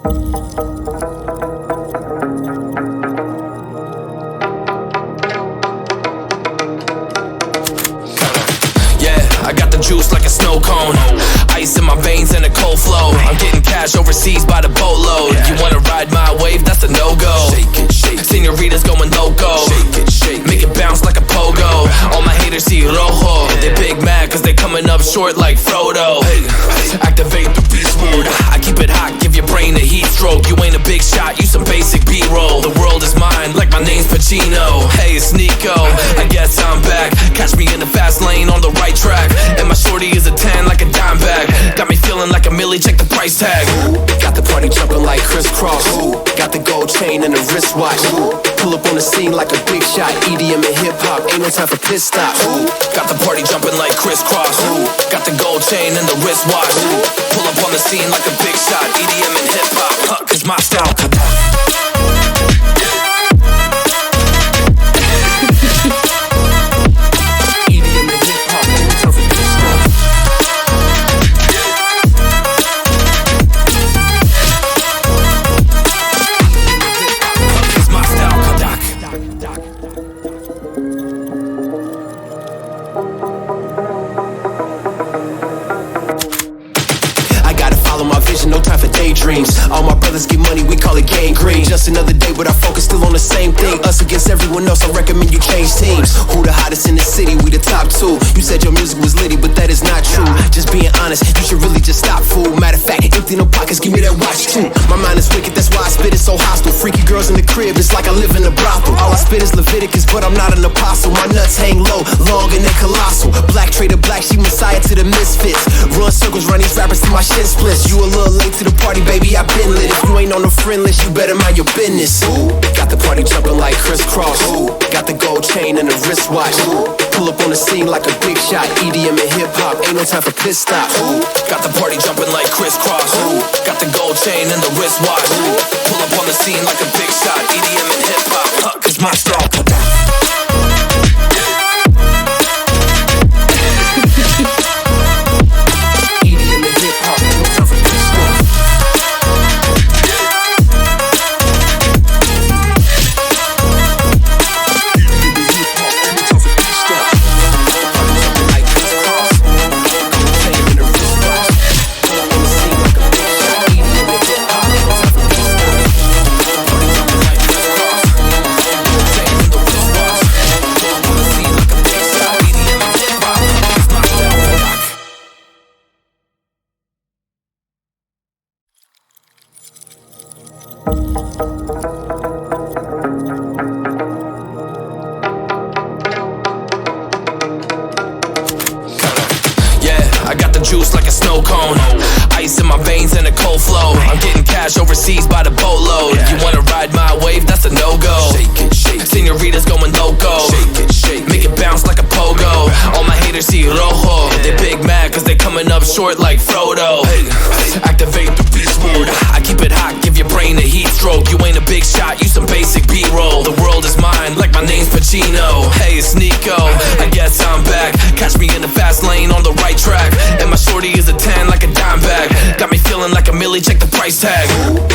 I got the juice like a snow cone, ice in my veins and a cold flow. I'm getting cash overseas by the boatload. You wanna ride my wave? That's a no-go. Senoritas going loco, make it bounce like a pogo. All my haters see rojo, they big mad cause they coming up short like Frodo. Activate the beast mode, I keep it hot, give your brain a heat stroke. You ain't a big shot, you some basic B-roll. The world is mine like my name's Pacino. Hey, it's Nico, I guess I'm back. Catch me in the fast lane on the right track, and my shorty is a 10 like a dime bag. Got me feeling like a milli, check the price tag. Got the party jumping like crisscross. Got the gold chain and the wristwatch. Pull up on the scene like a big shot. EDM and hip hop, ain't no time for pit stops. Got the party jumping like crisscross. Got the gold chain and the wristwatch. Pull up on the scene like a big shot. EDM and hip hop, cause my style. No time for daydreams. All my brothers get money, we call it gangrene. Just another day, but our focus still on the same thing. Us against everyone else, I recommend you change teams. Who the hottest in the city? We the top two. You said your music was litty, but that is not true. Just being honest, you should really just stop, fool. Matter of fact, empty no pockets, give me that watch too. My mind is wicked, that's why I spit it so hostile. Freaky girls in the crib, it's like I live in a brothel. All I spit is Leviticus, but I'm not an apostle. My nuts hang low, long and they colossal. Black trader black, she messiah to the misfits. Run circles, run these rappers till my shit splits. You a little late to the party, baby, I been lit. If you ain't on the friend list, you better mind your business. Got the party jumping like crisscross. Got the gold chain and the wristwatch. Pull up on the scene like a big shot. EDM and hip hop, ain't no time for pit stops. Got the party jumping like crisscross. Got the gold chain and the wristwatch. Pull up on the scene like a big shot. EDM and hip hop, cause my style. I got the juice like a snow cone, ice in my veins and a cold flow. I'm getting cash overseas by the boatload. You wanna ride my wave? That's a no-go. Senoritas going loco, make it bounce like a pogo. All my haters see rojo, they big mad cause they coming up short like Frodo. Activate the beast mode, I keep it hot, give your brain a heat stroke. You ain't a big shot, you some basic B-roll. The world is mine like my name's Pacino. Hey, it's Nico, I guess I'm back. Catch me in the fast lane on the right track, and my shorty is a 10 like a dime bag. Got me feeling like a milli, check the price tag.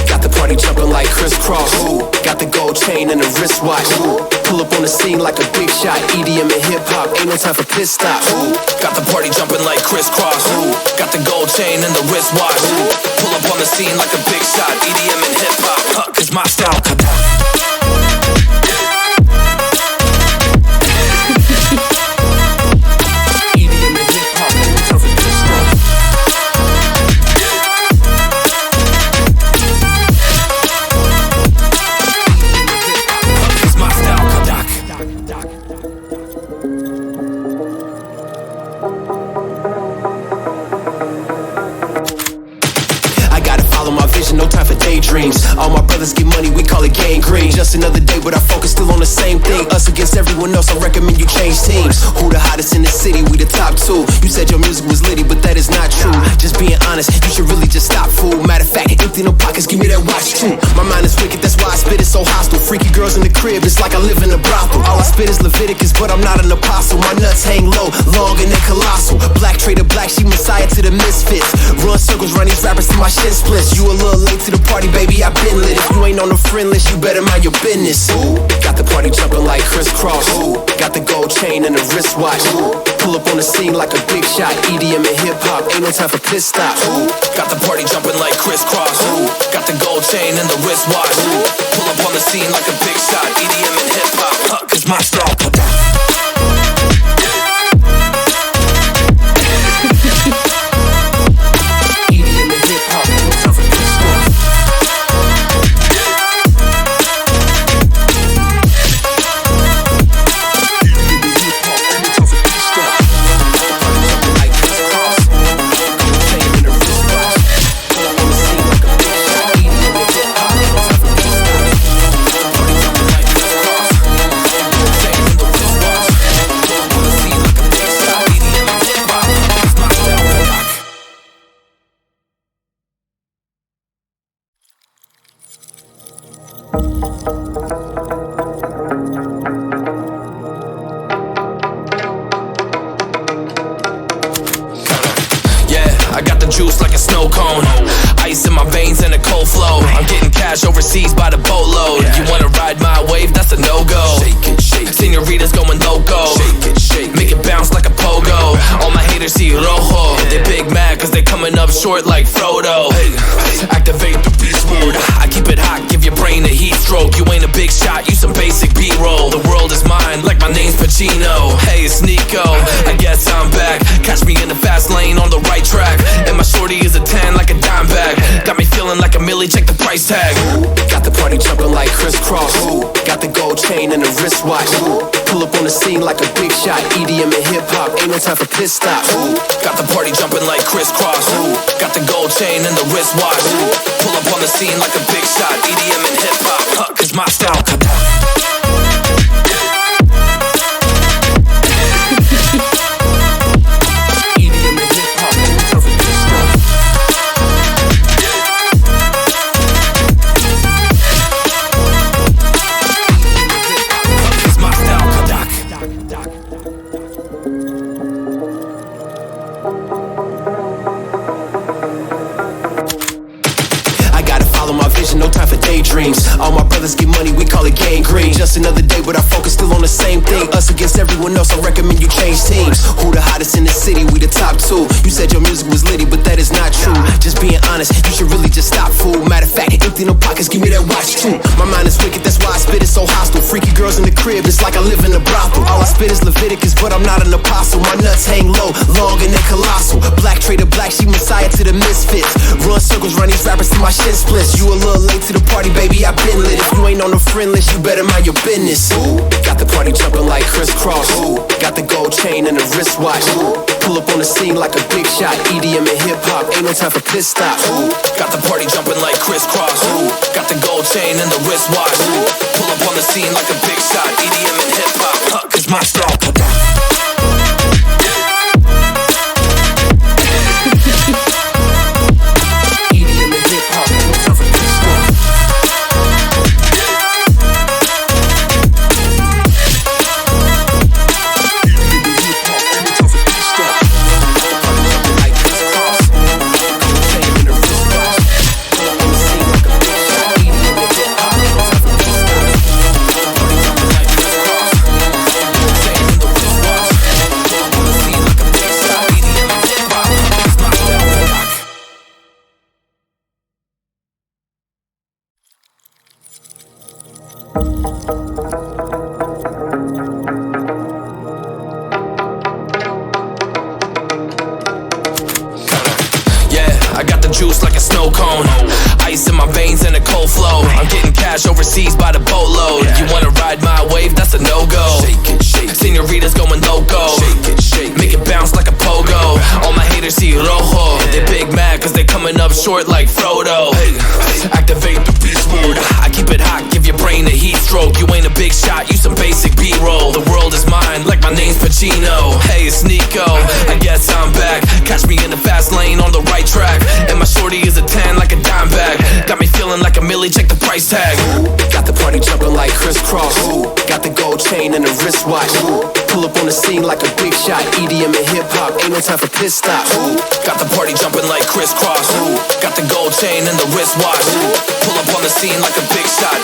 Got the party jumping like crisscross. Got the gold chain and the wristwatch. Pull up on the scene like a big shot. EDM and hip hop, ain't no time for pit stops. Got the party jumping like crisscross. Got the gold chain and the wristwatch. Pull up on the scene like a big shot. EDM and hip hop, cause my style. No time for daydreams. All my brothers get money, we call it gangrene. Just another day, but our focus still on the same thing. Us against everyone else, I recommend you change teams. Who the hottest in the city? We the top two. You said your music was litty, but that is not true. Just being honest, you should really just stop, fool. Matter of fact, empty no pockets, give me that watch too. My mind is wicked, that's why I spit it so hostile. Freaky girls in the crib, it's like I live in a brothel. All I spit is Leviticus, but I'm not an apostle. My nuts hang low, long and they colossal. Black trader black, she messiah to the misfits. Run circles, run these rappers till my shit splits. You a little late to the party, baby, I been lit. If you ain't on the friend list, you better mind your business. Ooh, got the party jumping like crisscross. Ooh, got the gold chain and the wristwatch. Ooh, pull up on the scene like a big shot. EDM and hip hop, ain't no time for piss stops. Ooh, got the party jumping like crisscross. Ooh, got the gold chain and the wristwatch. Ooh, pull up on the scene like a big shot. EDM and hip hop, cause my style. I got the juice like a snow cone. Ice in my veins and a cold flow. I'm getting cash overseas by the boatload. You wanna ride my wave? That's a no-go. Senoritas going loco. Make it bounce like a pogo. All my haters see rojo. They big mad cause they coming up short like Frodo. Activate the beast mode. I keep it hot, give your brain a heat stroke. You ain't a big shot, you some basic B-roll. The world is mine like my name's Pacino. Hey, it's Nico, I guess I'm back. Catch me in the fast lane on the right track. And my shorty is a 10 like a dime bag. Got me feeling like a milli, check the price tag. Got the party jumping like crisscross. Got the gold chain and the wristwatch. Pull up on the scene like a big shot. EDM and hip hop, ain't no time for piss stops. Got the party jumping like crisscross. Got the gold chain and the wristwatch. Pull up on the scene like a big shot. EDM and hip hop, cause my style. No time for daydreams. All my brothers get money, we call it gangrene. Just another day, but our focus still on the same thing. Us against everyone else, I recommend you change teams. Who the hottest in the city? We the top two. You said your music was litty, but that is not true. Just being honest, you should really just stop, fool. Matter of fact, empty no pockets, give me that watch too. My mind is wicked, that's why I spit it so hostile. Freaky girls in the crib, it's like I live in a brothel. All I spit is Leviticus, but I'm not an apostle. My nuts hang low, long and they colossal. Black trader black, she messiah to the misfits. Run circles, run these rappers till my shit splits. You a little late to the party, baby, I been lit. If you ain't on the friend list, you better mind your business. Ooh, got the party jumping like crisscross. Ooh, got the gold chain and the wristwatch. Ooh, pull up on the scene like a big shot. EDM and hip hop, ain't no time for piss stops. Ooh, got the party jumping like crisscross. Ooh, got the gold chain and the wristwatch. Ooh, pull up on the scene like a big shot. EDM and hip hop, cause my style. I got the juice like a snow cone. Ice in my veins and a cold flow. I'm getting cash overseas by the boatload. You wanna ride my wave? That's a no-go. Senoritas going loco. Make it bounce like a pogo. All my haters see rojo. They big mad cause they coming up short like Frodo. Activate the beast mode. I keep it hot, give your brain a heat stroke. You ain't a big shot, you some basic B-roll. The world is mine like my name's Pacino. Hey, it's Nico, I guess I'm back. Catch me in the fast lane on the right track. And my shorty is a 10 like a dime bag. Got me feeling like a milli, check the price tag. Got the party party jumping like crisscross. Got the gold chain and the wristwatch. Pull up on the scene like a big shot. EDM and hip hop, ain't no time for pit stops. Got the party jumping like crisscross. Got the gold chain and the wristwatch. Pull up on the scene like a big shot.